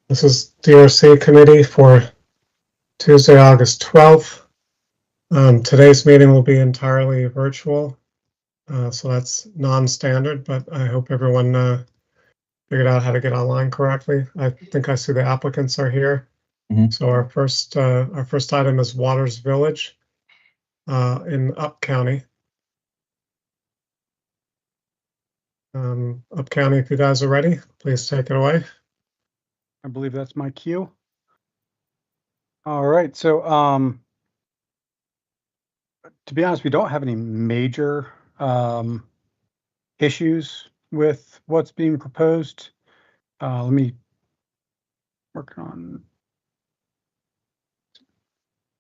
This is DRC committee for Tuesday, August 12th. Today's meeting will be entirely virtual, so that's non-standard, but I hope everyone figured out how to get online correctly. I think I see the applicants are here. So our first item is Waters Village in Up County. Up County, if you guys are ready, please take it away. I believe that's my cue. All right, so to be honest, we don't have any major issues with what's being proposed. Let me work on.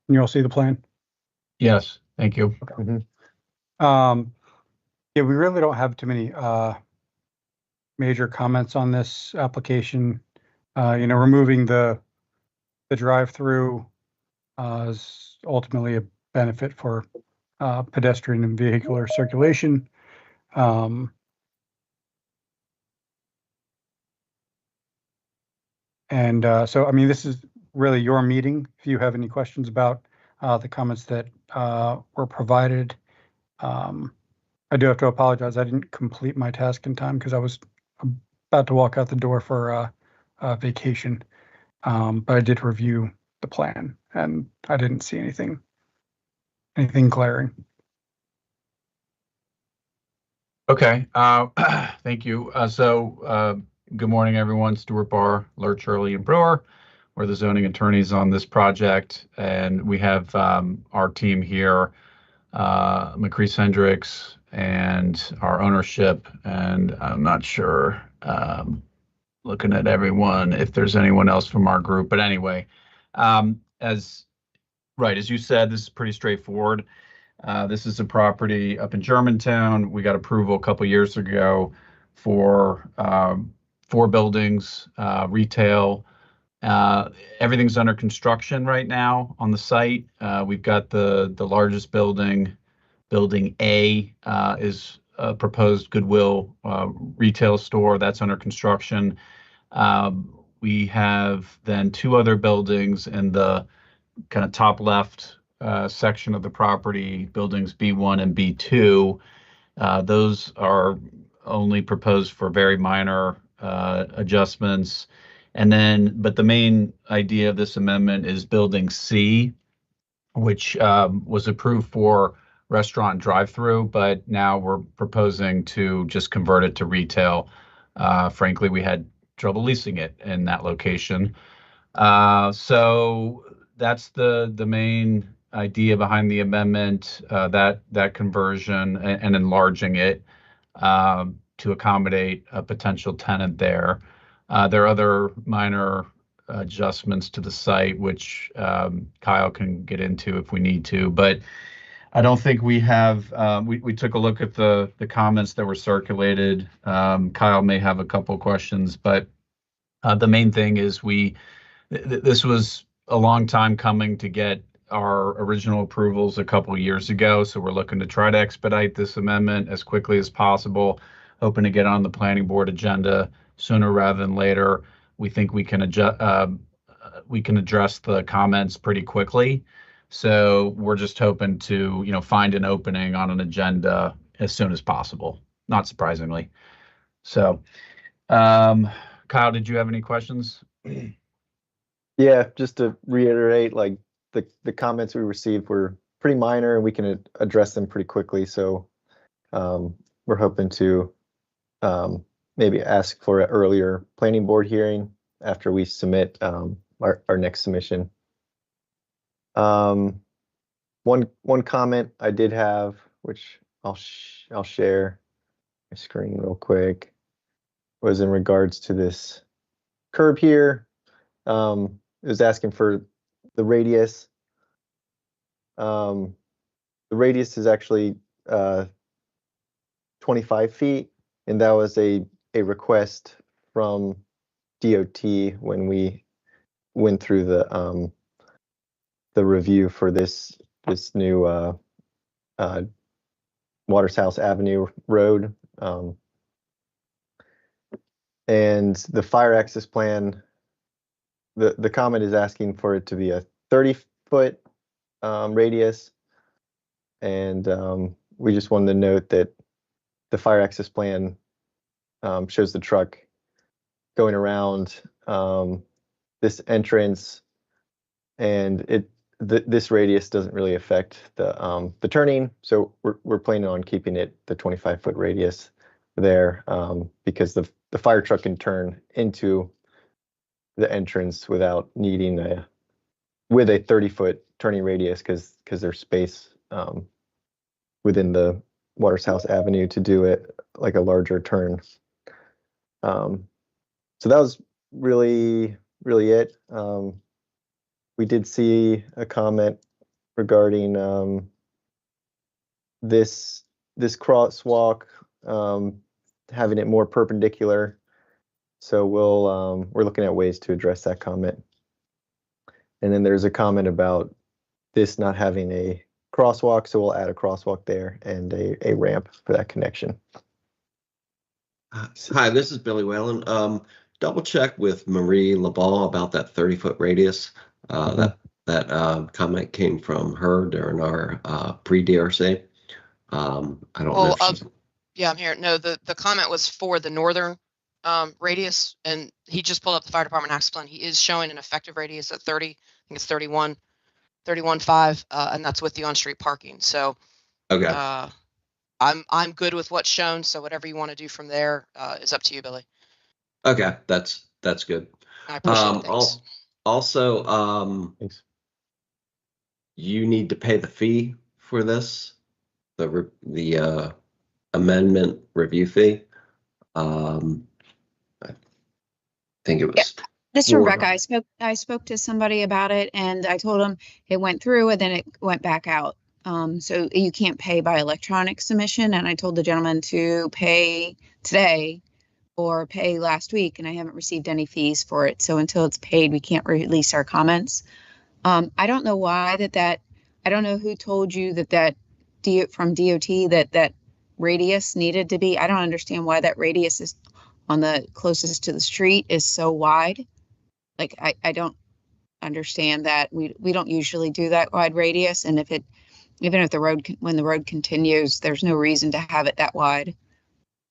Can you all see the plan? Yes, thank you. Okay. Yeah, we really don't have too many major comments on this application. Removing the drive-through is ultimately a benefit for pedestrian and vehicular circulation. So, I mean, this is really your meeting. If you have any questions about the comments that were provided, I do have to apologize. I didn't complete my task in time because I was about to walk out the door for vacation. But I did review the plan and I didn't see anything glaring. Okay, thank you. Good morning, everyone. Stuart Barr, Lurch, Hurley, and Brewer. We're the zoning attorneys on this project, and we have our team here, McCrease Hendricks, and our ownership. And I'm not sure, looking at everyone, if there's anyone else from our group. But anyway, as you said, this is pretty straightforward. This is a property up in Germantown. We got approval a couple years ago for 4 buildings, retail. Everything's under construction right now on the site. We've got the largest building, Building A, is a proposed Goodwill retail store that's under construction. We have then 2 other buildings in the kind of top left section of the property, buildings B1 and B2. Those are only proposed for very minor adjustments. But the main idea of this amendment is building C, which was approved for restaurant drive-through, but now we're proposing to just convert it to retail. Frankly, we had trouble leasing it in that location. So that's the main idea behind the amendment, that conversion and enlarging it to accommodate a potential tenant there. There are other minor adjustments to the site, which Kyle can get into if we need to, but I don't think we have. We took a look at the comments that were circulated. Kyle may have a couple questions, but the main thing is this was a long time coming to get our original approvals a couple years ago, so we're looking to try to expedite this amendment as quickly as possible, hoping to get on the planning board agenda sooner rather than later. We think we can address the comments pretty quickly, so we're just hoping to find an opening on an agenda as soon as possible, not surprisingly. So Kyle, did you have any questions? Yeah, just to reiterate, like the comments we received were pretty minor and we can address them pretty quickly. So we're hoping to maybe ask for an earlier planning board hearing after we submit our next submission. One comment I did have, which I'll share my screen real quick, was in regards to this curb here. It was asking for the radius. The radius is actually 25 feet, and that was a request from DOT when we went through the review for this new Watershouse Avenue road. And the fire access plan the comment is asking for it to be a 30-foot radius. And we just wanted to note that the fire access plan shows the truck going around this entrance, and this radius doesn't really affect the turning. So we're planning on keeping it the 25-foot radius there, because the fire truck can turn into the entrance without needing with a 30-foot turning radius, because there's space within the Watershouse Avenue to do it like a larger turn. So that was really it. We did see a comment regarding this crosswalk, having it more perpendicular. So we're looking at ways to address that comment. And then there's a comment about this not having a crosswalk, so we'll add a crosswalk there and a ramp for that connection. Hi, this is Billy Whalen. Double check with Marie LeBall about that 30-foot radius. That comment came from her during our pre-DRC. I don't know if she's... Yeah, I'm here. No, the comment was for the northern radius, and he just pulled up the fire department access plan. He is showing an effective radius at 30. I think it's 31.5, and that's with the on-street parking. So, Okay. I'm good with what's shown. So whatever you want to do from there is up to you, Billy. Okay, that's good. I appreciate it. Thanks. Also, Thanks. You need to pay the fee for this, the amendment review fee. I think it was. This is Rebecca. I spoke to somebody about it, and I told them it went through and then it went back out. So you can't pay by electronic submission, and I told the gentleman to pay today or pay last week, and I haven't received any fees for it. So until it's paid, we can't release our comments. I don't know why I don't know who told you that from DOT that radius needed to be. I don't understand why that radius is on the closest to the street is so wide. Like, I don't understand that. We don't usually do that wide radius. And even if when the road continues, there's no reason to have it that wide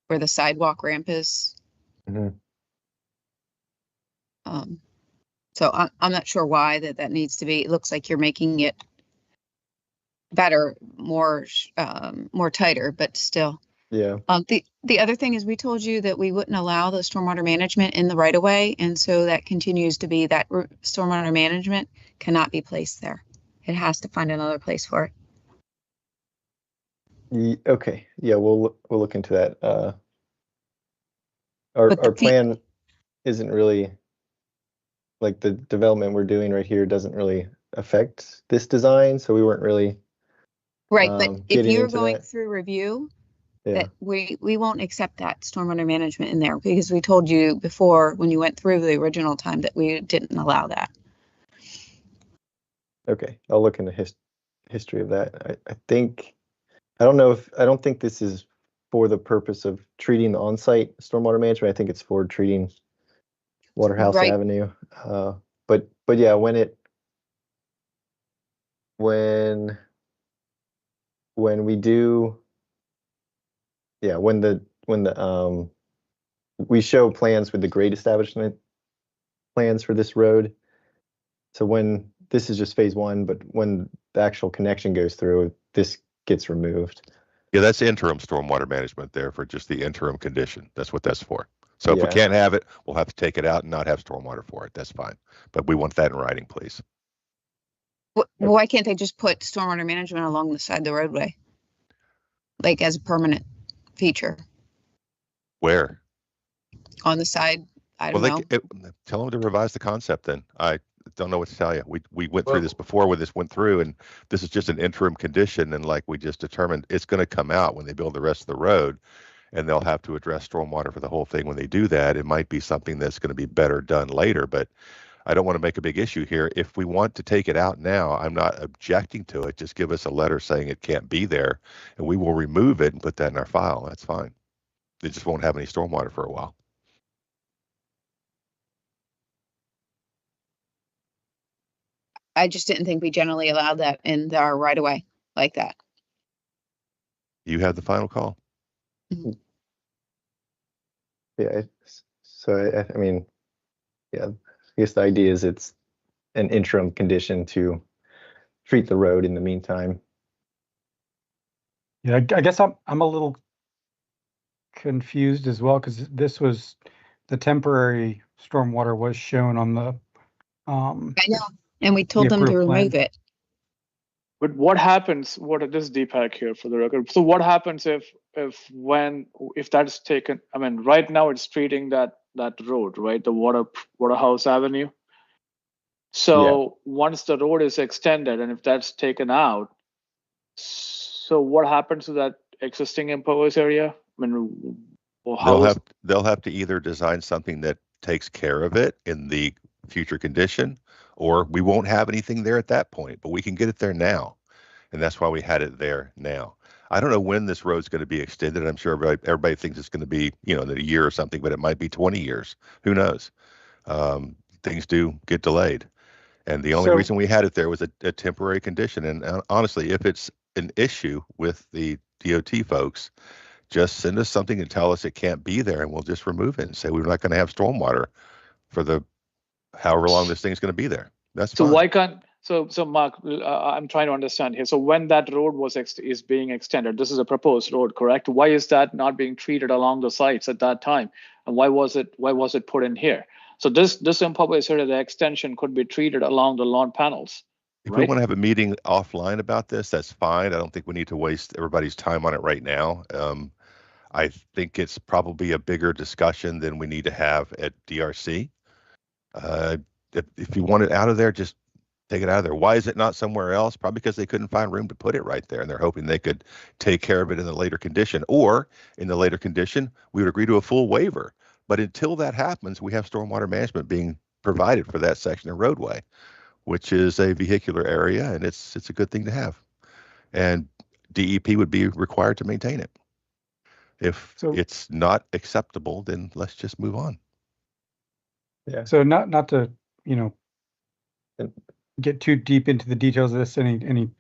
where the sidewalk ramp is. Mm-hmm. So I'm not sure why that needs to be. It looks like you're making it better, more tighter, but still. Yeah. The other thing is we told you that we wouldn't allow the stormwater management in the right of way, and so that continues to be that stormwater management cannot be placed there. It has to find another place for it. Okay. Yeah, we'll look into that. Our plan isn't really, like, the development we're doing right here doesn't really affect this design, so we weren't really right. But if you're going that through review, yeah, that we won't accept that stormwater management in there, because we told you before when you went through the original time that we didn't allow that. Okay, I'll look into history of that. I don't think this is for the purpose of treating the on-site stormwater management. I think it's for treating Waterhouse Right. Avenue. But yeah, when we do, yeah, when the we show plans with the grade establishment plans for this road. So when this is just phase one, but when the actual connection goes through, this gets removed. Yeah, that's interim stormwater management there for just the interim condition. That's what that's for. So if we Yeah. can't have it, we'll have to take it out and not have stormwater for it. That's fine. But we want that in writing, please. Why can't they just put stormwater management along the side of the roadway, like as a permanent feature Where? on the side? I don't know. Tell them to revise the concept then. I don't know what to tell you. We went through this before when this went through, and this is just an interim condition. And like we just determined, it's going to come out when they build the rest of the road, and they'll have to address stormwater for the whole thing when they do that. It might be something that's going to be better done later, but I don't want to make a big issue here. If we want to take it out now, I'm not objecting to it. Just give us a letter saying it can't be there, and we will remove it and put that in our file. That's fine. It just won't have any stormwater for a while. I just didn't think we generally allowed that in our right of way like that. You have the final call. Yeah. So I mean, yeah, I guess the idea is it's an interim condition to treat the road in the meantime. Yeah, I guess I'm a little confused as well, because this was, the temporary stormwater was shown on the I know. And we told them to approved plan. remove it. But what happens? This is Deepak here for the record. So what happens if that's taken? I mean, right now it's treating that road, right, the Waterhouse Avenue. So once the road is extended, and if that's taken out, so what happens to that existing impervious area? I mean, They'll have to either design something that takes care of it in the future condition, or we won't have anything there at that point, but we can get it there now. And that's why we had it there now. I don't know when this road's going to be extended. I'm sure everybody thinks it's going to be, in a year or something, but it might be 20 years. Who knows? Things do get delayed. And the only reason we had it there was a temporary condition. And honestly, if it's an issue with the DOT folks, just send us something and tell us it can't be there, and we'll just remove it and say we're not going to have stormwater for the however long this thing's going to be there. That's so fine. why can't so Mark, I'm trying to understand here. So when that road is being extended, this is a proposed road, correct? Why is that not being treated along the sites at that time, and why was it put in here? So this impervious area, the extension could be treated along the lawn panels. If we want to have a meeting offline about this, that's fine. I don't think we need to waste everybody's time on it right now. I think it's probably a bigger discussion than we need to have at DRC. If you want it out of there, just take it out of there. Why is it not somewhere else? Probably because they couldn't find room to put it right there, and they're hoping they could take care of it in the later condition. Or in the later condition, we would agree to a full waiver. But until that happens, we have stormwater management being provided for that section of roadway, which is a vehicular area, and it's a good thing to have. And DEP would be required to maintain it. If it's not acceptable, then let's just move on. Yeah. So not to, get too deep into the details of this, any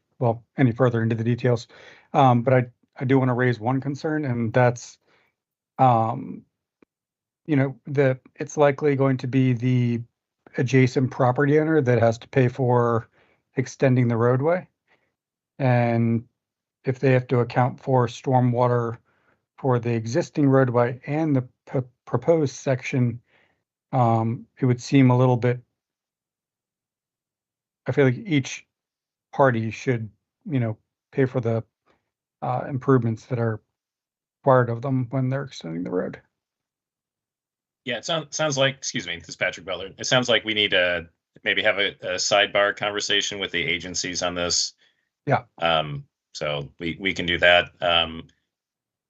further into the details. But I do want to raise one concern, and that's, it's likely going to be the adjacent property owner that has to pay for extending the roadway. And if they have to account for stormwater for the existing roadway and the proposed section, it would seem a little bit, I feel like each party should, pay for the improvements that are required of them when they're extending the road. Yeah, it sounds like, excuse me, this is Patrick Butler. It sounds like we need to maybe have a sidebar conversation with the agencies on this. Yeah. So we can do that.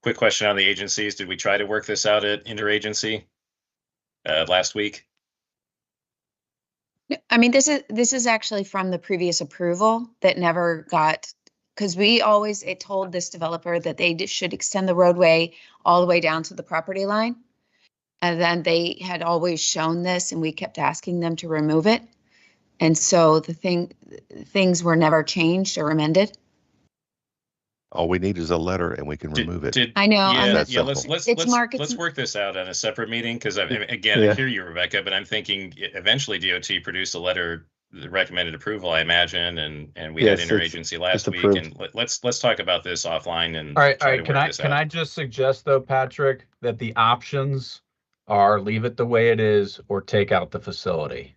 Quick question on the agencies. Did we try to work this out at interagency last week? I mean, this is actually from the previous approval that never got, because it told this developer that they should extend the roadway all the way down to the property line. And then they had always shown this, and we kept asking them to remove it. And so things were never changed or amended. All we need is a letter, and we can remove it. I know. Yeah. Let's work this out on a separate meeting, because I hear you, Rebecca, but I'm thinking eventually DOT produced a letter that recommended approval, I imagine, and we had interagency last week, and let's talk about this offline. And all right. Can I just suggest though, Patrick, that the options are leave it the way it is or take out the facility?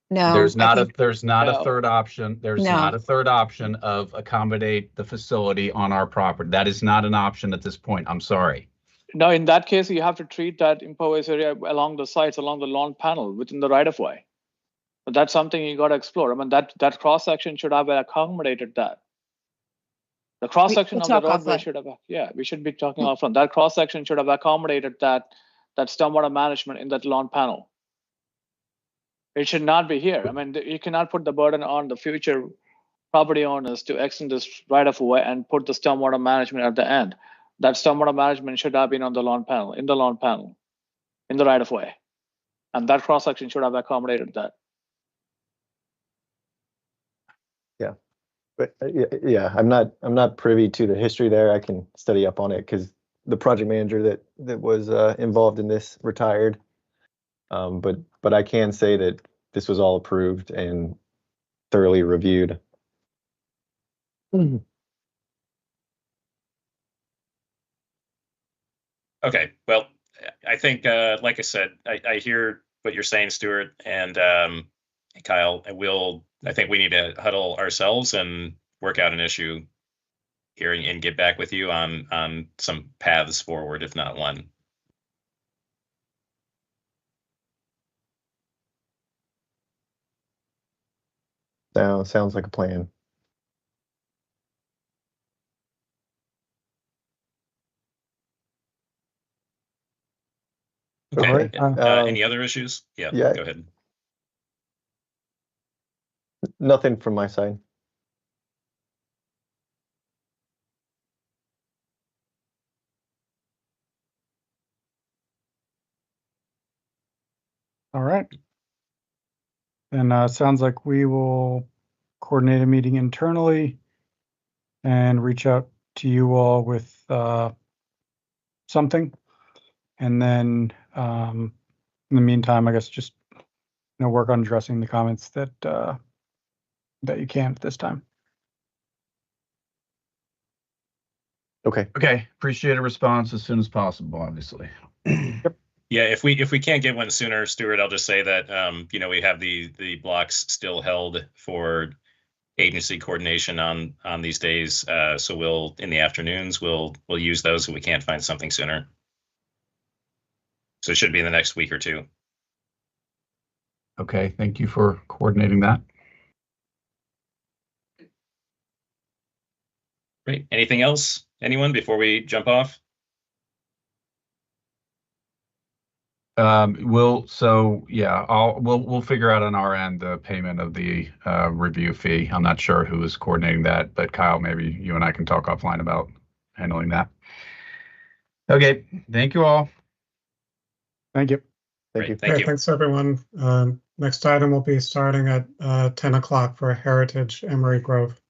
No, there's not a third option. There's not a third option of accommodate the facility on our property. That is not an option at this point. I'm sorry. No, in that case, you have to treat that impervious area along the sides, along the lawn panel within the right of way. But that's something you got to explore. I mean, that cross section should have accommodated that. The cross section of the roadway should have. Yeah, we should be talking offline. That cross section should have accommodated that stormwater management in that lawn panel. It should not be here. I mean, you cannot put the burden on the future property owners to extend this right of way and put the stormwater management at the end. That stormwater management should have been on the lawn panel, in the right of way. And that cross section should have accommodated that. But yeah, I'm not privy to the history there. I can study up on it because the project manager that was involved in this retired. But I can say that this was all approved and thoroughly reviewed. Okay, well, I think, like I said, I hear what you're saying, Stuart, and Kyle. I think we need to huddle ourselves and work out an issue here and get back with you on some paths forward, if not one. Sounds like a plan. Okay. All right. Any other issues? Yeah, yeah. Go ahead. Nothing from my side. All right. And sounds like we will coordinate a meeting internally and reach out to you all with something. And then in the meantime, I guess just work on addressing the comments that that you can at this time. Okay. Okay, appreciate a response as soon as possible, obviously. Yep. Yeah, if we can't get one sooner, Stuart, I'll just say that we have the blocks still held for agency coordination on these days. So we'll in the afternoons we'll use those if we can't find something sooner. So it should be in the next week or two. Okay, thank you for coordinating that. Great. Anything else? Anyone before we jump off? We'll figure out on our end the payment of the review fee. I'm not sure who is coordinating that, but Kyle, maybe you and I can talk offline about handling that. Okay, thank you all. Thank you. Thank you. Thank you. Thanks, everyone. Next item will be starting at 10 o'clock for Heritage Emery Grove.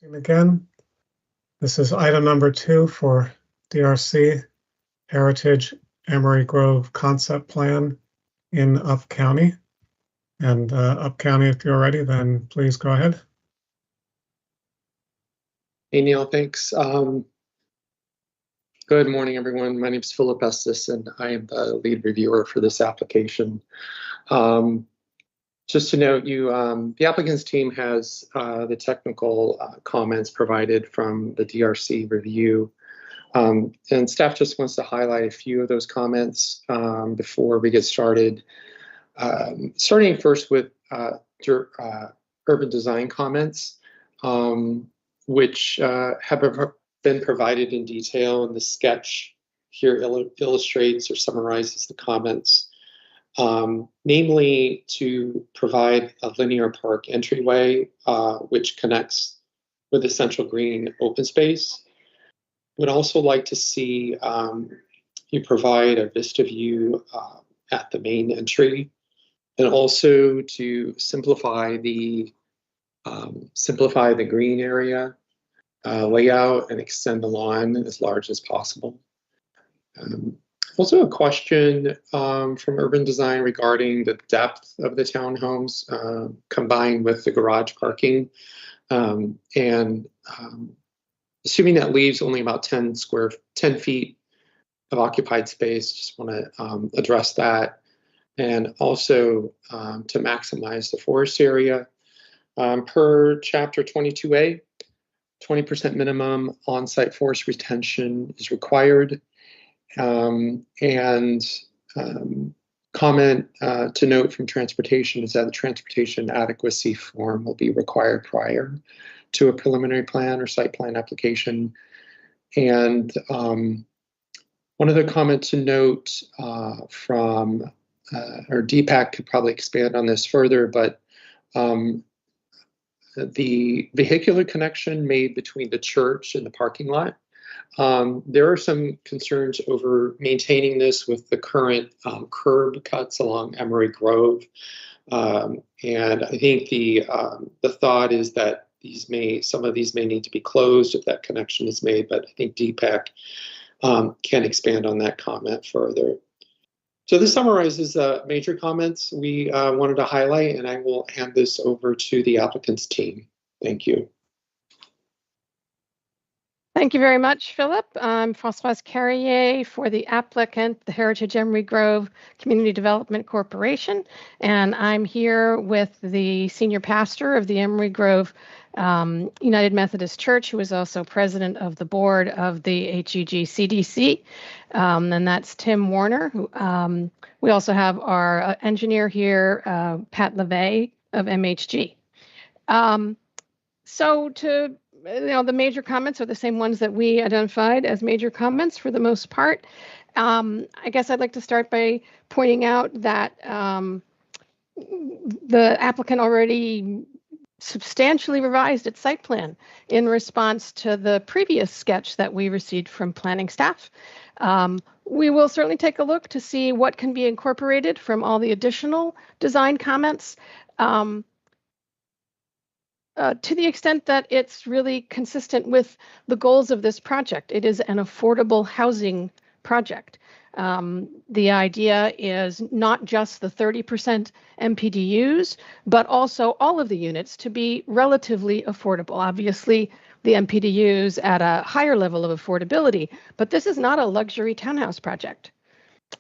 Again, this is item number 2 for DRC Heritage Emery Grove Concept Plan in Up County. And Up County, if you're ready, then please go ahead. Hey, Neil, thanks. Good morning, everyone. My name is Philip Estes, and I am the lead reviewer for this application. Just to note, the applicant's team has the technical comments provided from the DRC review. And staff just wants to highlight a few of those comments before we get started. Starting first with urban design comments, which have been provided in detail, and the sketch here illustrates or summarizes the comments. Namely, to provide a linear park entryway, which connects with the central green open space. Would also like to see you provide a vista view at the main entry, and also to simplify the green area layout and extend the lawn as large as possible. Also a question from urban design regarding the depth of the townhomes combined with the garage parking. Assuming that leaves only about 10 feet of occupied space, just want to address that. And also to maximize the forest area. Per chapter 22A, 20% minimum on-site forest retention is required. Comment to note from transportation is that the transportation adequacy form will be required prior to a preliminary plan or site plan application. And one other comment to note from, or Deepak could probably expand on this further, but the vehicular connection made between the church and the parking lot. There are some concerns over maintaining this with the current curb cuts along Emery Grove. And I think the thought is that some of these may need to be closed if that connection is made, but I think Deepak can expand on that comment further. So this summarizes major comments we wanted to highlight, and I will hand this over to the applicant's team. Thank you. Thank you very much, Philip. I'm Françoise Carrier for the applicant, the Heritage Emery Grove Community Development Corporation, and I'm here with the senior pastor of the Emery Grove United Methodist Church, who is also president of the board of the HEG CDC, and that's Tim Warner. Who, we also have our engineer here, Pat LeVay of MHG. The major comments are the same ones that we identified as major comments for the most part. I guess I'd like to start by pointing out that the applicant already substantially revised its site plan in response to the previous sketch that we received from planning staff. We will certainly take a look to see what can be incorporated from all the additional design comments. To the extent that it's really consistent with the goals of this project. It is an affordable housing project. The idea is not just the 30% MPDUs, but also all of the units to be relatively affordable. Obviously, the MPDUs at a higher level of affordability, but this is not a luxury townhouse project.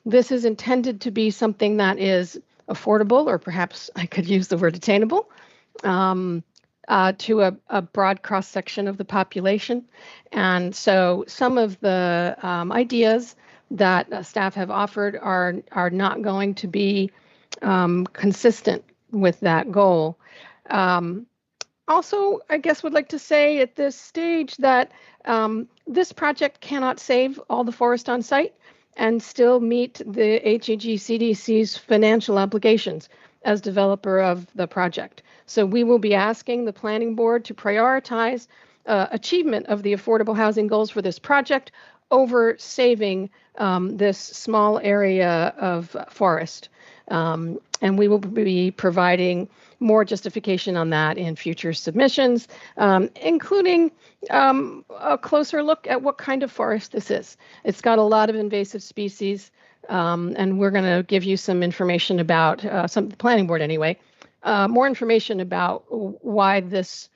This is intended to be something that is affordable, or perhaps I could use the word attainable, to a broad cross-section of the population. And so some of the ideas that staff have offered are not going to be consistent with that goal. Also, I guess would like to say at this stage that this project cannot save all the forest on site and still meet the HEG CDC's financial obligations as developer of the project. So we will be asking the planning board to prioritize achievement of the affordable housing goals for this project over saving this small area of forest. And we will be providing more justification on that in future submissions, including a closer look at what kind of forest this is. It's got a lot of invasive species, and we're going to give you some information about, the planning board anyway, more information about why this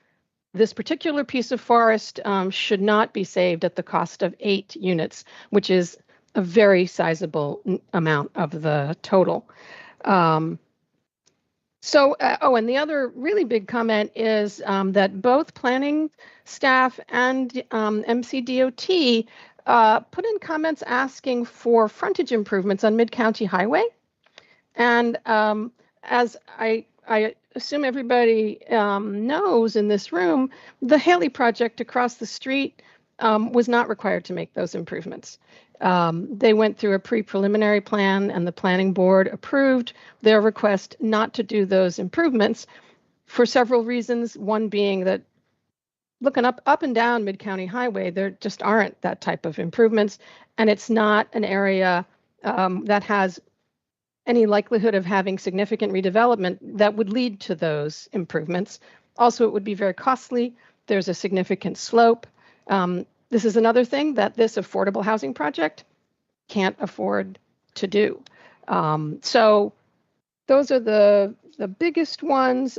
particular piece of forest should not be saved at the cost of 8 units, which is a very sizable amount of the total. And the other really big comment is that both planning staff and MCDOT put in comments asking for frontage improvements on Mid-County Highway. And as I assume everybody knows in this room, the Haley project across the street was not required to make those improvements. They went through a pre-preliminary plan and the planning board approved their request not to do those improvements for several reasons. One being that looking up and down Mid-County Highway, there just aren't that type of improvements. And it's not an area that has any likelihood of having significant redevelopment that would lead to those improvements. Also, it would be very costly. There's a significant slope. This is another thing that this affordable housing project can't afford to do. So those are the biggest ones.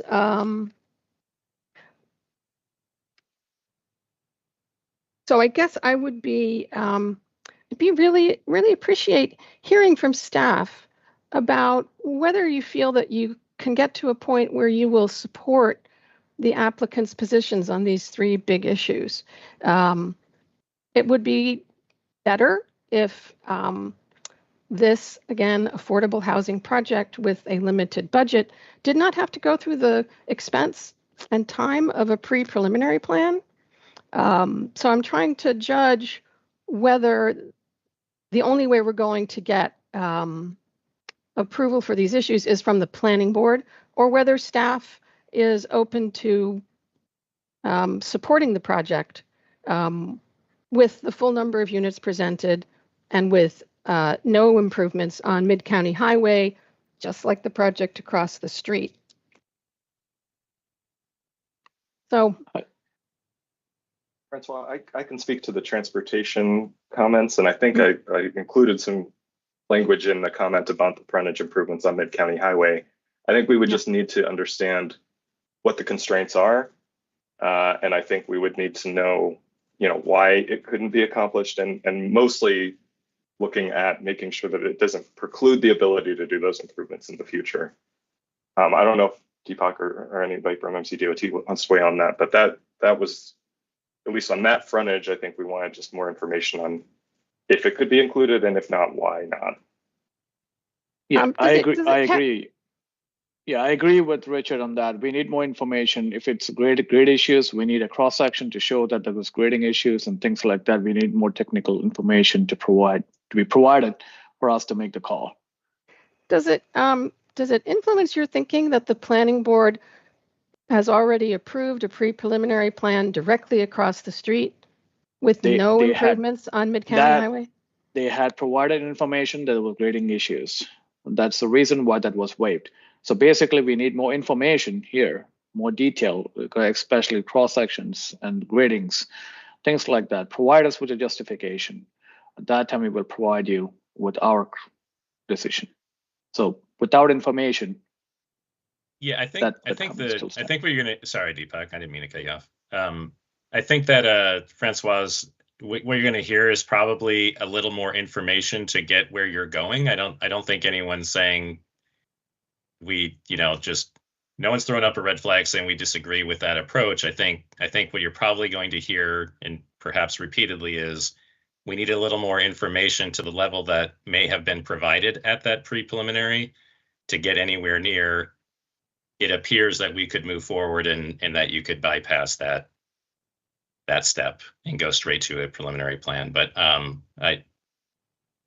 So I guess I would be really appreciate hearing from staff about whether you feel that you can get to a point where you will support the applicant's positions on these 3 big issues. It would be better if this, again, affordable housing project with a limited budget did not have to go through the expense and time of a pre-preliminary plan. So I'm trying to judge whether the only way we're going to get approval for these issues is from the planning board, or whether staff is open to supporting the project with the full number of units presented and with no improvements on Mid-County Highway, just like the project across the street. So, Francois, I can speak to the transportation comments, and I think I included some language in the comment about the frontage improvements on Mid-County Highway. I think we would just need to understand what the constraints are, and I think we would need to know, why it couldn't be accomplished, and mostly looking at making sure that it doesn't preclude the ability to do those improvements in the future. I don't know if Deepak or anybody from MCDOT wants to weigh on that, but that was, at least on that frontage, I think we wanted just more information on if it could be included, and if not, why not. Yeah, I agree. Yeah, I agree with Richard on that. We need more information. If it's grade issues, we need a cross section to show that there was grading issues and things like that. We need more technical information to be provided for us to make the call. Does it influence your thinking that the planning board has already approved a pre-preliminary plan directly across the street with no improvements on Mid-County Highway? They had provided information that there were grading issues. That's the reason why that was waived. So basically, we need more information here, more detail, especially cross sections and gradings, things like that. Provide us with a justification. At that time, we will provide you with our decision. So without information. Yeah, I think what you're gonna. Sorry, Deepak, I didn't mean to cut you off. I think that Francois, what you're gonna hear is probably a little more information to get where you're going. I don't think anyone's saying just no one's throwing up a red flag saying we disagree with that approach. I think what you're probably going to hear, and perhaps repeatedly, is we need a little more information to the level that may have been provided at that pre-preliminary to get anywhere near. It appears that we could move forward and that you could bypass that step and go straight to a preliminary plan. But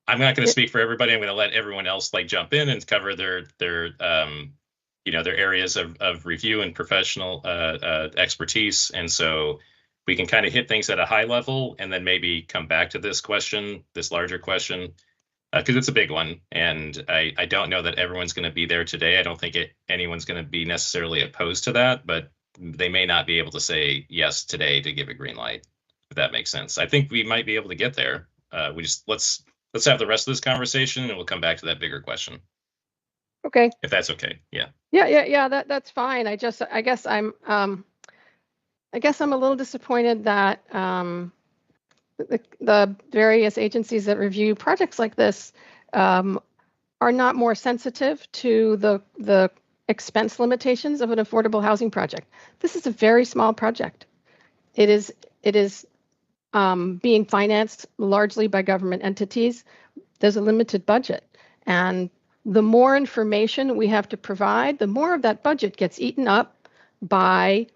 I'm not going to speak for everybody. I'm going to let everyone else jump in and cover their areas of review and professional expertise. And so we can kind of hit things at a high level and then maybe come back to this larger question because it's a big one, and I don't know that everyone's going to be there today. I don't think anyone's going to be necessarily opposed to that, but they may not be able to say yes today to give a green light, if that makes sense. I think we might be able to get there. We just let's have the rest of this conversation, and we'll come back to that bigger question. Okay. If that's okay. Yeah. Yeah. That's fine. I guess I'm a little disappointed that the various agencies that review projects like this are not more sensitive to the expense limitations of an affordable housing project. This is a very small project. It is being financed largely by government entities. There's a limited budget, and the more information we have to provide, the more of that budget gets eaten up by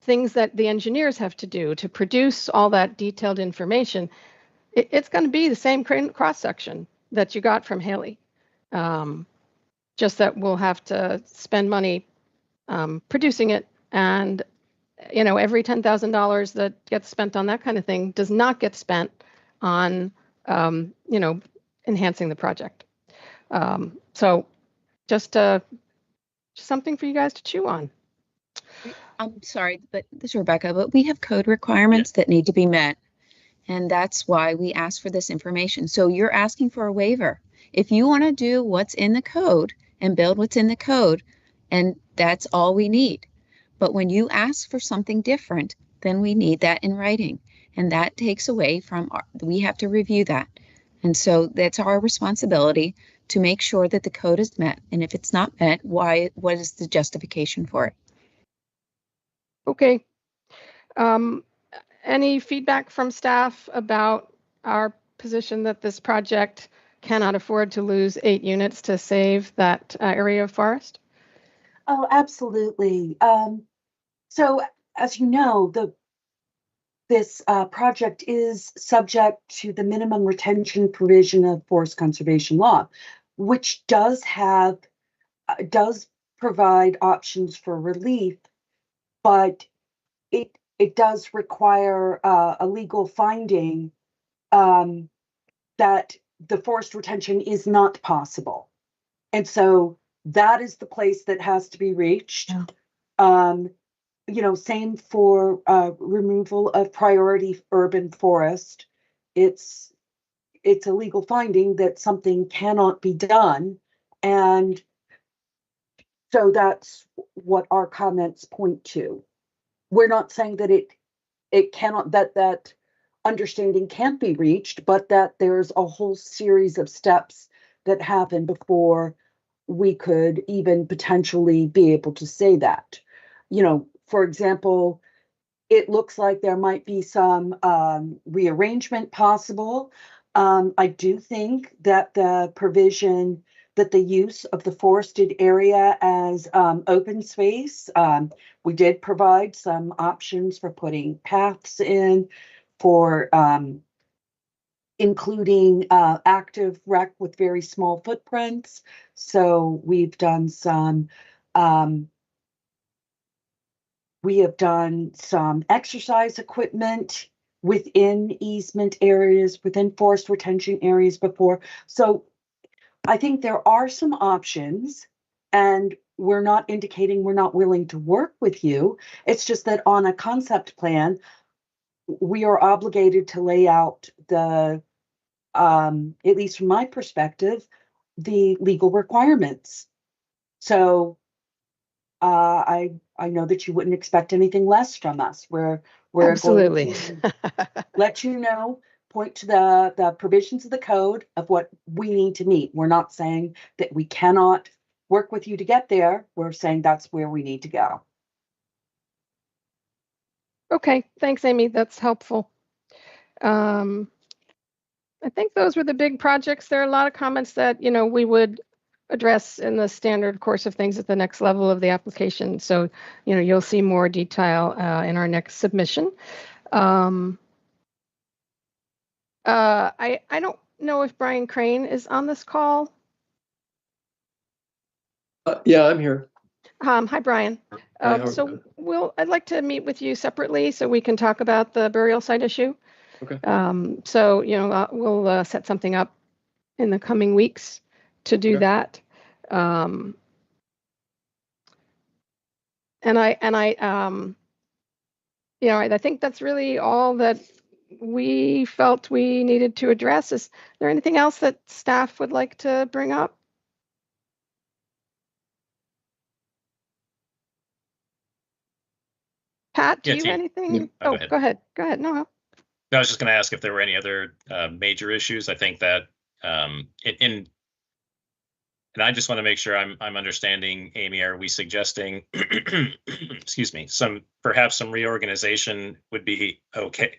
things that the engineers have to do to produce all that detailed information. It's going to be the same cross section that you got from Haley, just that we'll have to spend money producing it, and every $10,000 that gets spent on that kind of thing does not get spent on enhancing the project. So just something for you guys to chew on. I'm sorry, but this is Rebecca, but we have code requirements that need to be met. And that's why we ask for this information. So you're asking for a waiver. If you want to do what's in the code and build what's in the code, and that's all we need. But when you ask for something different, then we need that in writing. And that takes away from we have to review that. And so that's our responsibility to make sure that the code is met. And if it's not met, what is the justification for it? Okay. Any feedback from staff about our position that this project cannot afford to lose 8 units to save that area of forest? Oh, absolutely. So as you know, this project is subject to the minimum retention provision of forest conservation law, which does provide options for relief, but it does require a legal finding that the forest retention is not possible. And so that is the place that has to be reached. Same for removal of priority urban forest. It's a legal finding that something cannot be done. And so that's what our comments point to. We're not saying that it cannot, that understanding can't be reached, but that there's a whole series of steps that happen before we could even potentially be able to say that. For example, it looks like there might be some rearrangement possible. I do think that the provision that the use of the forested area as open space, we did provide some options for putting paths in, for including active rec with very small footprints. So we've done some exercise equipment within easement areas, within forest retention areas before. So I think there are some options, and we're not indicating we're not willing to work with you. It's just that on a concept plan, we are obligated to lay out the, at least from my perspective, the legal requirements. So I know that you wouldn't expect anything less from us. We're absolutely going to let you know, point to the provisions of the code of what we need to meet. We're not saying that we cannot work with you to get there. We're saying that's where we need to go. Okay, thanks, Amy. That's helpful. I think those were the big projects. There are a lot of comments that, we would address in the standard course of things at the next level of the application. So, you'll see more detail in our next submission. I don't know if Brian Crane is on this call. Yeah, I'm here. Hi, Brian. So I'd like to meet with you separately so we can talk about the burial site issue. Okay. So, we'll set something up in the coming weeks to do Okay. that. And I think that's really all that we felt we needed to address. Is there anything else that staff would like to bring up? Pat, do you have anything? Oh, go ahead. Go ahead. No. I was just going to ask if there were any other major issues. I think that and I just want to make sure I'm understanding, Amy. Are we suggesting, excuse me, perhaps some reorganization would be okay,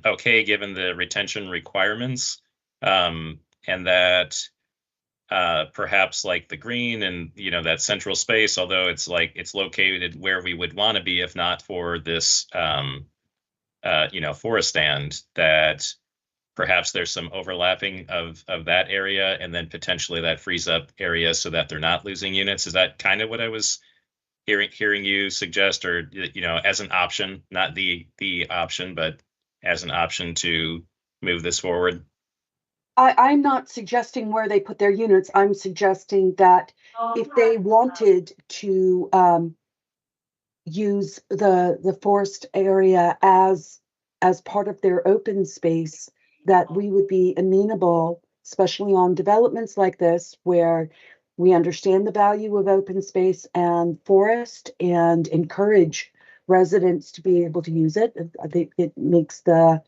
okay, given the retention requirements, and that perhaps like the green and that central space, although it's located where we would want to be if not for this forest stand, that perhaps there's some overlapping of that area, and then potentially that frees up area so that they're not losing units. Is that kind of what I was hearing you suggest, or as an option, not the option, but as an option to move this forward? I'm not suggesting where they put their units. I'm suggesting that if they wanted to use the forest area as part of their open space, that we would be amenable, especially on developments like this, where we understand the value of open space and forest and encourage residents to be able to use it. I think it makes the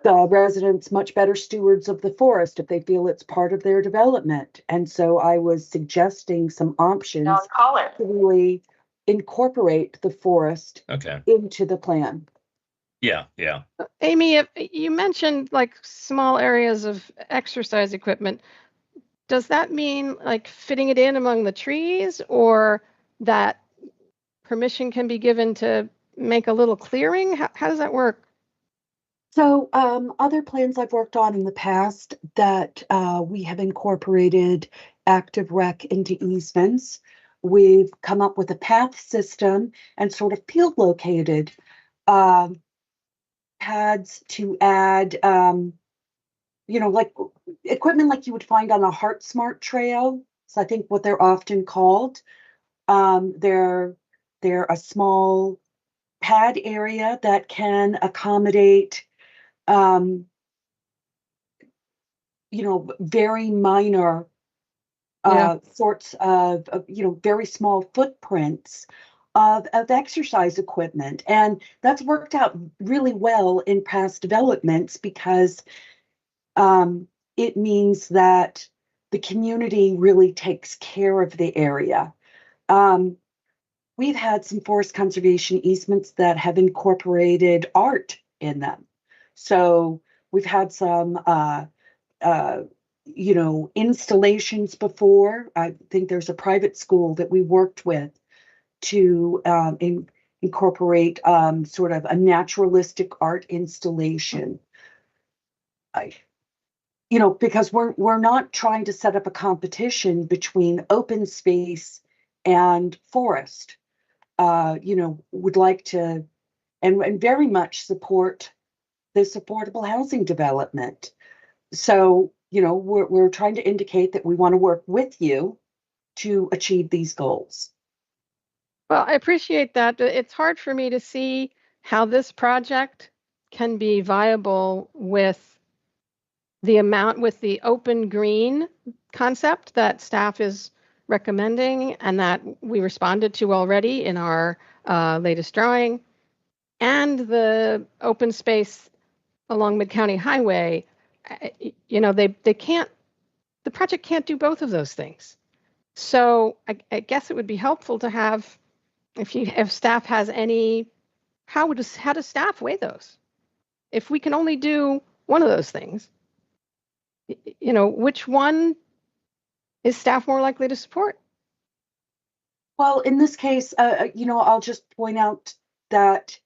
residents much better stewards of the forest if they feel it's part of their development. And so I was suggesting some options to really incorporate the forest into the plan. Yeah. Amy, if you mentioned like small areas of exercise equipment, does that mean like fitting it in among the trees, or that permission can be given to make a little clearing? How does that work? So other plans I've worked on in the past that we have incorporated active rec into easements. We've come up with a path system and sort of field located pads to add, like equipment like you would find on a Heart Smart trail. So I think what they're often called. They're a small pad area that can accommodate, very minor sorts of, very small footprints of exercise equipment. And that's worked out really well in past developments because it means that the community really takes care of the area. We've had some forest conservation easements that have incorporated art in them. So we've had some, installations before. I think there's a private school that we worked with to incorporate sort of a naturalistic art installation. Because we're not trying to set up a competition between open space and forest. Would like to and very much support this affordable housing development. So, we're trying to indicate that we want to work with you to achieve these goals. Well, I appreciate that. It's hard for me to see how this project can be viable with the open green concept that staff is recommending and that we responded to already in our latest drawing, and the open space along Mid-County Highway. The project can't do both of those things. So I guess it would be helpful to have, if staff has any, how does staff weigh those? If we can only do one of those things, which one is staff more likely to support? Well, in this case, I'll just point out that,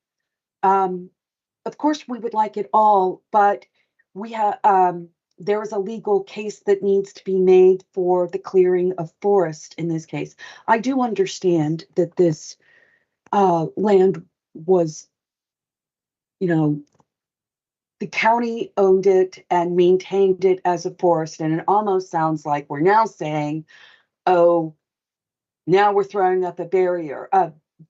of course, we would like it all, but we have there is a legal case that needs to be made for the clearing of forest in this case. I do understand that this land was, the the county owned it and maintained it as a forest, and it almost sounds like we're now saying, oh, now we're throwing up a barrier.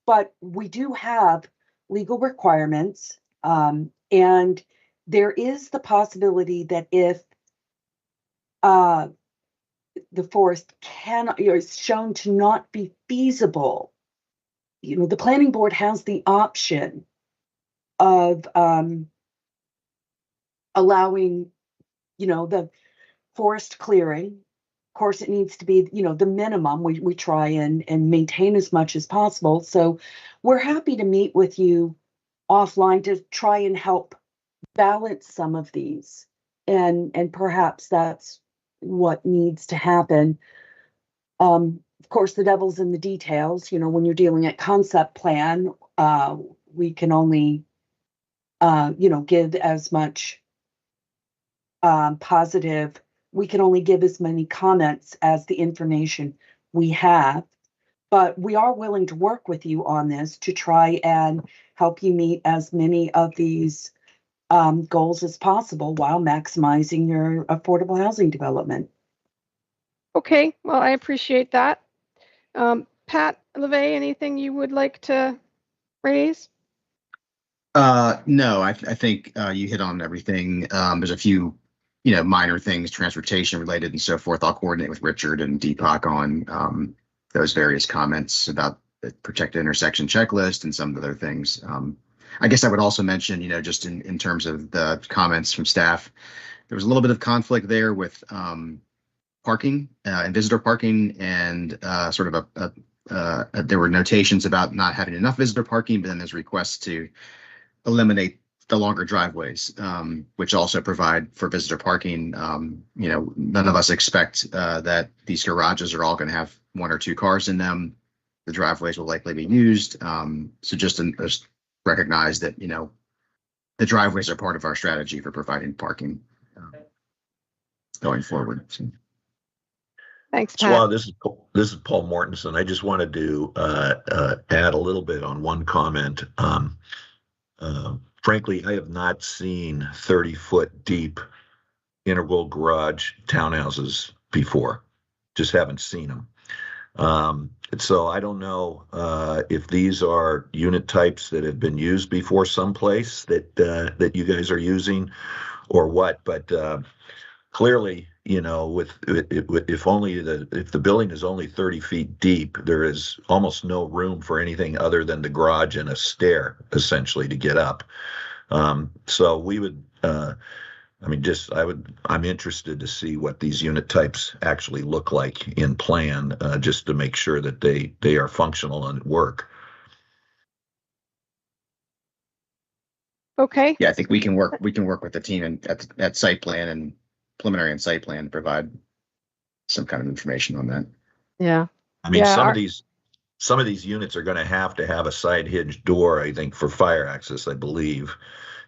But we do have legal requirements, and there is the possibility that if the forest is shown to not be feasible, the planning board has the option of allowing, the forest clearing. Of course, it needs to be, the minimum. We try and maintain as much as possible. So we're happy to meet with you offline to try and help balance some of these. And perhaps that's what needs to happen. Of course, the devil's in the details. When you're dealing at concept plan, we can only, give as much positive. We can only give as many comments as the information we have. But we are willing to work with you on this to try and help you meet as many of these goals as possible while maximizing your affordable housing development. Okay, well, I appreciate that. Pat LeVay, anything you would like to raise? No, I think you hit on everything. There's a few, minor things, transportation related and so forth. I'll coordinate with Richard and Deepak on those various comments about the protected intersection checklist and some other things. I guess I would also mention, just in terms of the comments from staff, there was a little bit of conflict there with parking and visitor parking, and sort of there were notations about not having enough visitor parking, but then there's requests to eliminate the longer driveways, which also provide for visitor parking. None of us expect that these garages are all going to have 1 or 2 cars in them. The driveways will likely be used. So just recognize that, the driveways are part of our strategy for providing parking going forward. So. Thanks, Pat. Well, this is Paul Mortensen. I just wanted to add a little bit on one comment. Frankly, I have not seen 30-foot deep integral garage townhouses before. Just haven't seen them. So I don't know if these are unit types that have been used before someplace that you guys are using or what, but clearly, if the building is only 30 feet deep, there is almost no room for anything other than the garage and a stair essentially to get up. So we would, I'm interested to see what these unit types actually look like in plan, just to make sure that they are functional and work. Okay. Yeah, I think we can work with the team at site plan and preliminary and site plan to provide some kind of information on that. Yeah. I mean, some of these units are going to have a side hinge door, I think, for fire access, I believe.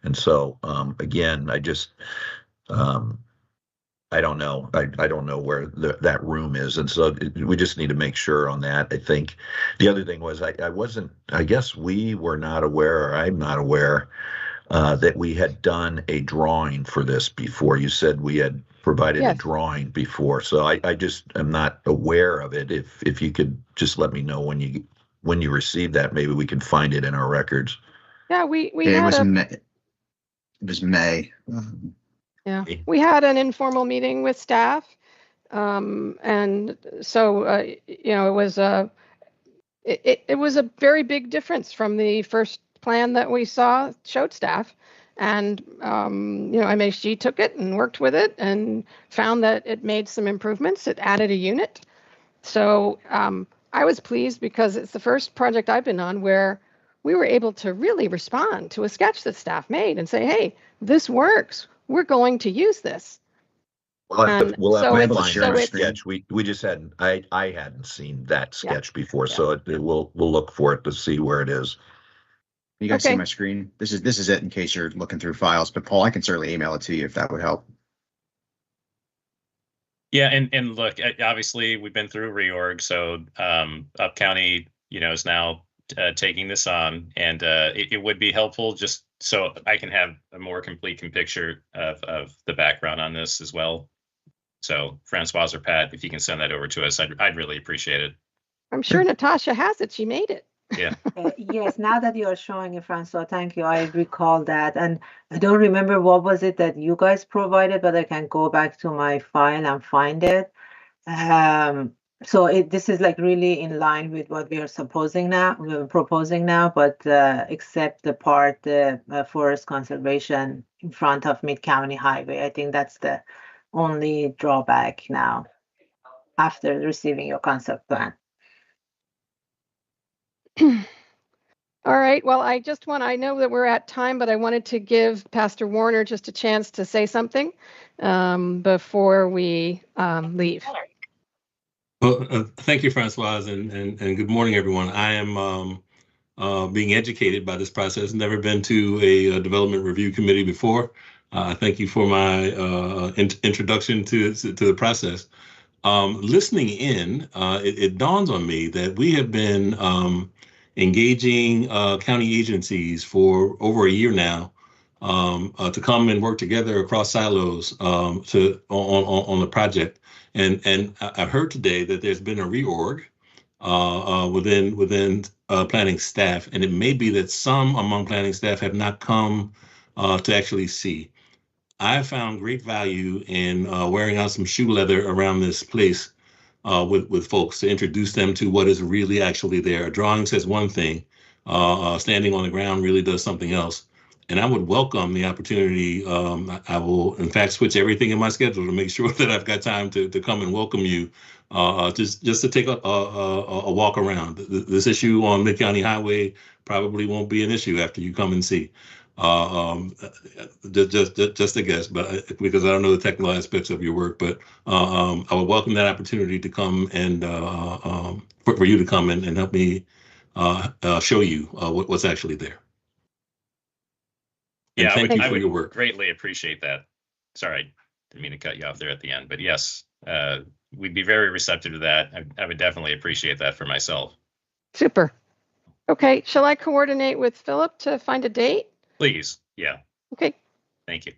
And so, again, I just, I don't know. I don't know where that room is. And so we just need to make sure on that. I think the other thing was I guess we were not aware, or I'm not aware, that we had done a drawing for this before. You said we had provided a drawing before, so I just am not aware of it. If you could just let me know when you receive that, maybe we can find it in our records. Yeah, it was May. Yeah, we had an informal meeting with staff, and so it was a very big difference from the first plan that we showed staff, and MHG took it and worked with it and found that it made some improvements. It added a unit, so I was pleased because it's the first project I've been on where we were able to really respond to a sketch that staff made and say, hey, this works, we're going to use this. We'll have to find our sketch. We just hadn't, I hadn't seen that sketch before, so we'll look for it to see where it is. You guys see my screen? This is it in case you're looking through files, but Paul, I can certainly email it to you if that would help. Yeah, and look, obviously we've been through reorg, so Up County, is now taking this on, and it would be helpful just so I can have a more complete picture of the background on this as well. So Francoise or Pat, if you can send that over to us, I'd really appreciate it. I'm sure Natasha has it. She made it. Yeah. Yes, now that you are showing it, Francois, thank you. I recall that. And I don't remember what was it that you guys provided, but I can go back to my file and find it. So this is like really in line with what we are proposing now, but except the part forest conservation in front of Mid-County Highway. I think that's the only drawback now after receiving your concept plan. All right. Well, I know that we're at time, but I wanted to give Pastor Warner just a chance to say something before we leave. Well, thank you, Francoise, and good morning, everyone. I am being educated by this process. Never been to a development review committee before. Thank you for my introduction to the process. Listening in, it dawns on me that we have been engaging county agencies for over a year now to come and work together across silos on the project. And I've heard today that there's been a reorg within planning staff, and it may be that some among planning staff have not come to actually see. I found great value in wearing out some shoe leather around this place with folks to introduce them to what is really actually there. A drawing says one thing, standing on the ground really does something else. And I would welcome the opportunity. I will, in fact, switch everything in my schedule to make sure that I've got time to come and welcome you, just to take a walk around. This issue on Mid-County Highway probably won't be an issue after you come and see. Just a guess, but because I don't know the technical aspects of your work, but I would welcome that opportunity to come and for you to come and help me show you what's actually there. Yeah, thank you I for would your work. greatly appreciate that. Sorry, didn't mean to cut you off there at the end, but yes, we'd be very receptive to that. I would definitely appreciate that for myself. Super. Okay, shall I coordinate with Philip to find a date? Please, yeah. Okay. Thank you.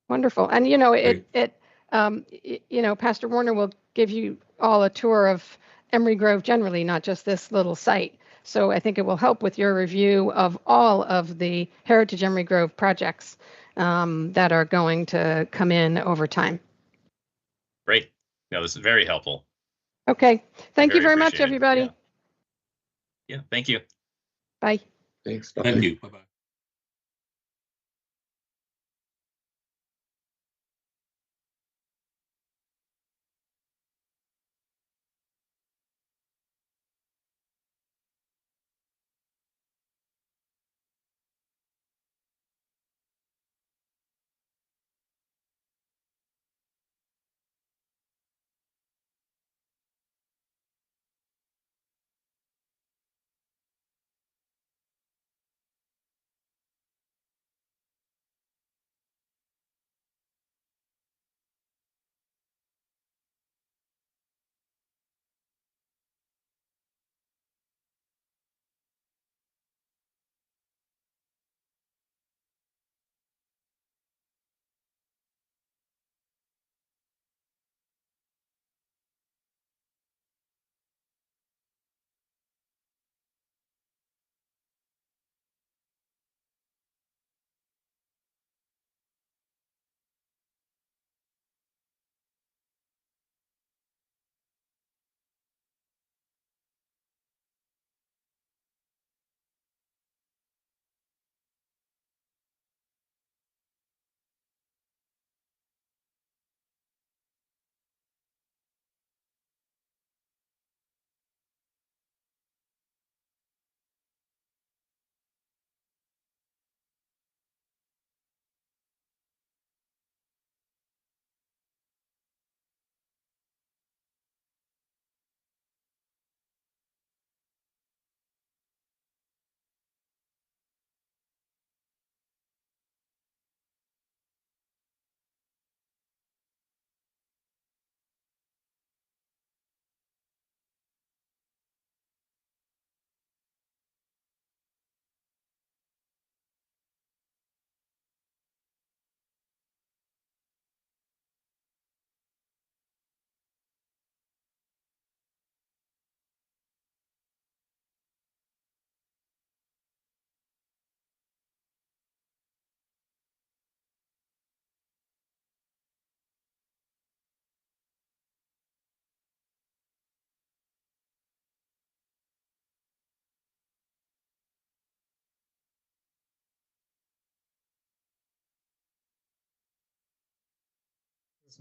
Wonderful. And Pastor Warner will give you all a tour of Emery Grove generally, not just this little site. So I think it will help with your review of all of the Heritage Emery Grove projects that are going to come in over time. Great. No, this is very helpful. Okay. Thank you very much, everybody. Yeah, thank you. Bye. Thanks. Thank you. Bye-bye.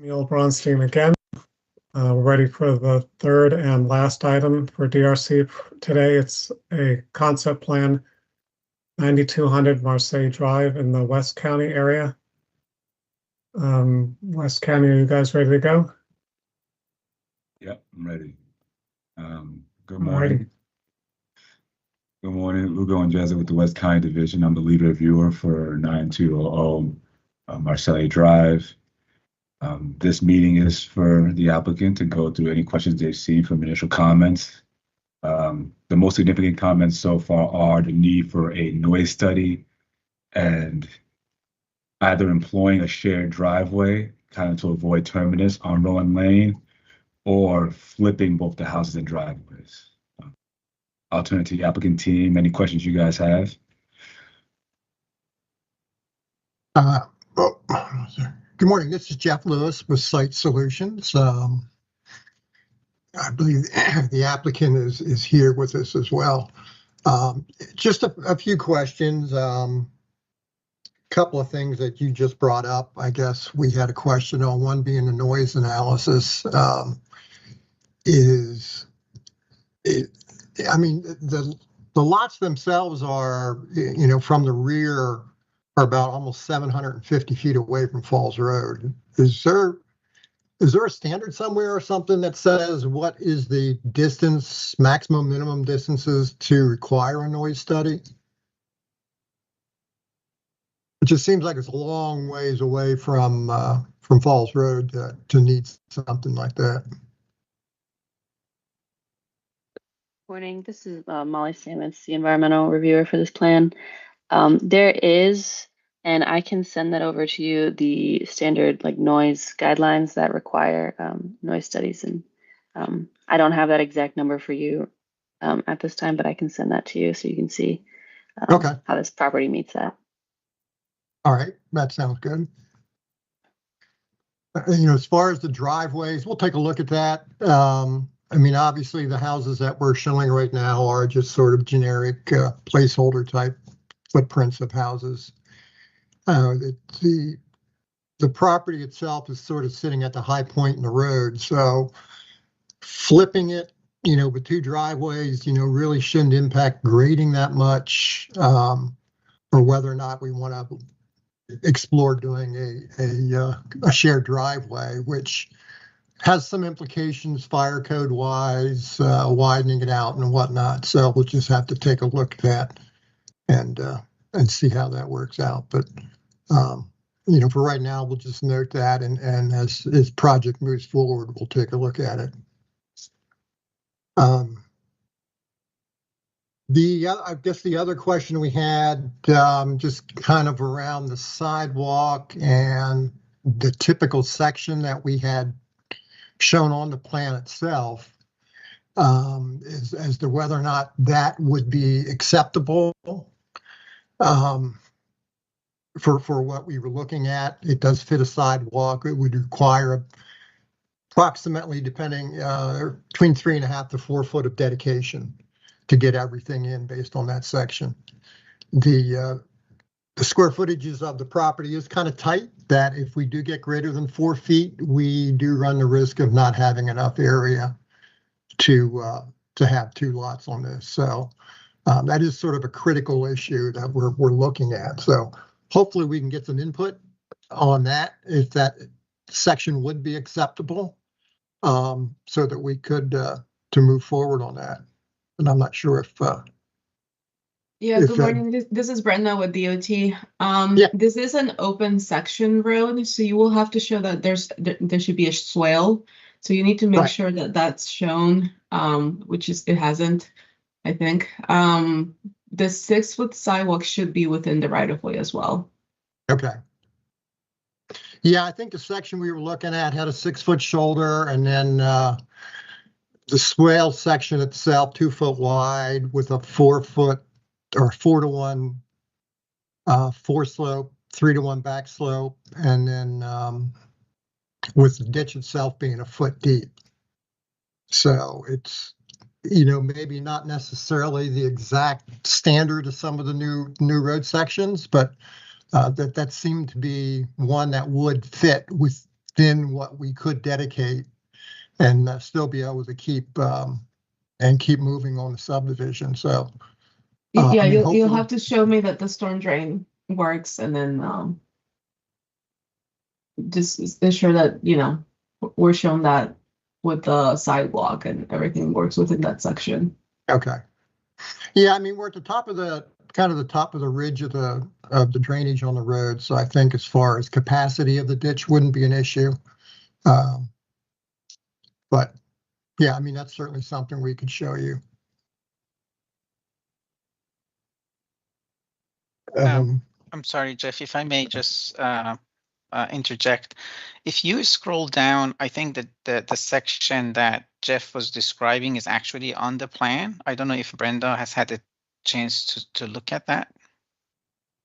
Emil Bronstein again. We're ready for the third and last item for DRC today. It's a concept plan, 9200 Marseille Drive in the West County area. West County, are you guys ready to go? Yep, I'm ready. Good morning. Alrighty. Good morning, Lugo and Jezza with the West County Division. I'm the lead reviewer for 9200 Marseille Drive. This meeting is for the applicant to go through any questions they've seen from initial comments. The most significant comments so far are the need for a noise study and either employing a shared driveway kind of to avoid terminus on Rowan Lane or flipping both the houses and driveways. I'll turn it to the applicant team. Any questions you guys have? Good morning. This is Jeff Lewis with Site Solutions. I believe the applicant is here with us as well. Just a few questions. Couple of things that you just brought up. I guess we had a question on, one being the noise analysis. I mean, the lots themselves are, from the rear are about almost 750 feet away from Falls Road. Is there a standard somewhere or something that says what is the distance, maximum, minimum distances to require a noise study? It just seems like it's a long ways away from Falls Road to need something like that. Morning, this is Molly Sammons, the environmental reviewer for this plan. There is, and I can send that over to you, the standard noise guidelines that require noise studies. And I don't have that exact number for you at this time, but I can send that to you so you can see how this property meets that. All right, that sounds good. As far as the driveways, we'll take a look at that. I mean, obviously the houses that we're showing right now are just sort of generic placeholder type footprints of houses. The property itself is sort of sitting at the high point in the road, so flipping it, with two driveways, really shouldn't impact grading that much, or whether or not we want to explore doing a shared driveway, which has some implications fire code wise, widening it out and whatnot. So we'll just have to take a look at that and see how that works out. But for right now, we'll just note that, and as project moves forward, we'll take a look at it. I guess the other question we had, just kind of around the sidewalk and the typical section that we had shown on the plan itself, is as to whether or not that would be acceptable for what we were looking at. It does fit a sidewalk. It would require approximately, depending, between 3.5 to 4 foot of dedication to get everything in based on that section. The square footages of the property is kind of tight, that if we do get greater than 4 feet, we do run the risk of not having enough area to have two lots on this. So that is sort of a critical issue that we're looking at. So hopefully we can get some input on that, if that section would be acceptable, so that we could to move forward on that. And I'm not sure if good morning. This is Brenda with DOT. This is an open section road, so you will have to show that there should be a swale. So you need to make sure that that's shown, which it hasn't, I think. The 6-foot sidewalk should be within the right of way as well. Okay. Yeah, I think the section we were looking at had a 6-foot shoulder, and then the swale section itself, 2 foot wide with a 4 foot or 4-to-1 foreslope, 3-to-1 back slope, and then with the ditch itself being a foot deep. So it's, maybe not necessarily the exact standard of some of the new road sections, but that seemed to be one that would fit with within what we could dedicate and still be able to keep moving on the subdivision. So yeah, I mean, you'll have to show me that the storm drain works, and then just ensure that we're shown that with the sidewalk and everything works within that section. Okay. Yeah, I mean, we're at the top of the top of the ridge of the drainage on the road. So I think as far as capacity of the ditch wouldn't be an issue. But yeah, I mean, that's certainly something we could show you. I'm sorry, Jeff, if I may just interject. If you scroll down, I think that the section that Jeff was describing is actually on the plan. I don't know if Brenda has had a chance to look at that.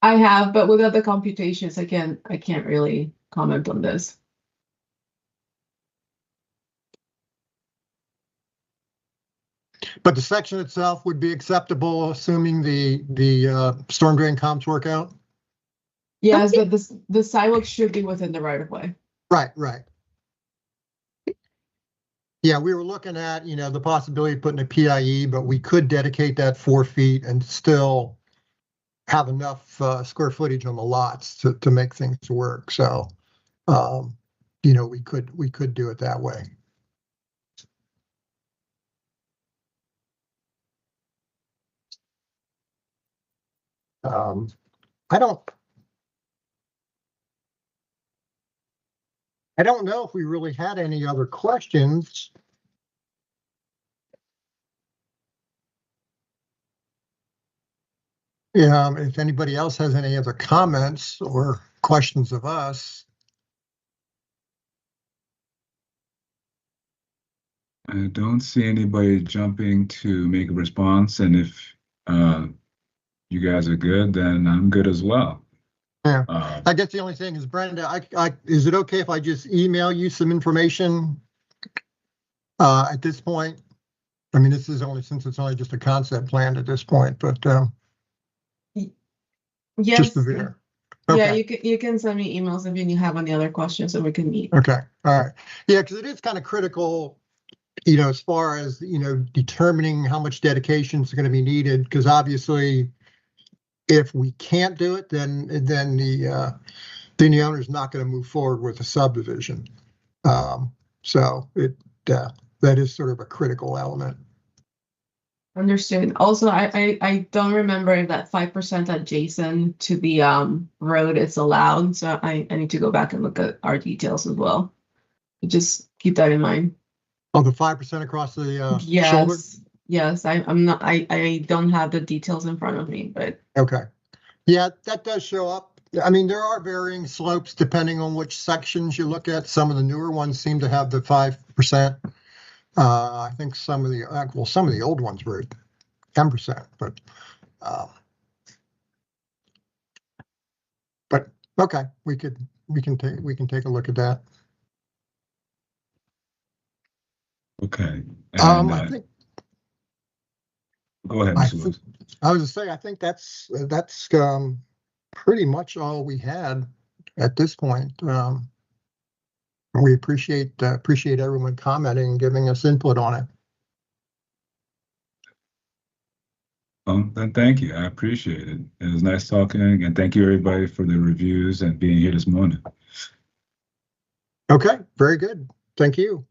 I have, but without the computations, I can't really comment on this. But the section itself would be acceptable, assuming the storm drain comps work out? Yes, but the sidewalk should be within the right of way. Right. Yeah, we were looking at, the possibility of putting a PIE, but we could dedicate that 4 feet and still have enough square footage on the lots to make things work. So, we could do it that way. I don't know if we really had any other questions. If anybody else has any other comments or questions of us. I don't see anybody jumping to make a response, and if you guys are good, then I'm good as well. Yeah, I guess the only thing is, Brenda, is it okay if I just email you some information at this point? I mean, this is since it's only just a concept plan at this point, but yes, just the video. Okay. Yeah, you can send me emails if you have any other questions, so we can meet. Okay, all right. Yeah, because it is kind of critical, as far as determining how much dedication is going to be needed, because obviously, if we can't do it, then the owner's not going to move forward with the subdivision. So that is sort of a critical element. Understood. Also, I don't remember if that 5% adjacent to the road is allowed. So I need to go back and look at our details as well. Just keep that in mind. Oh, the 5% across the shoulder? Yes, I'm not. I don't have the details in front of me, but okay. Yeah, that does show up. I mean, there are varying slopes depending on which sections you look at. Some of the newer ones seem to have the 5%. I think some of the old ones were 10%, but okay, we can take a look at that. Okay. I think. Go ahead, Mr. Lewis. I was to say, I think that's pretty much all we had at this point. We appreciate everyone commenting and giving us input on it. Then thank you. I appreciate it. It was nice talking, and thank you everybody for the reviews and being here this morning. Okay, very good. Thank you.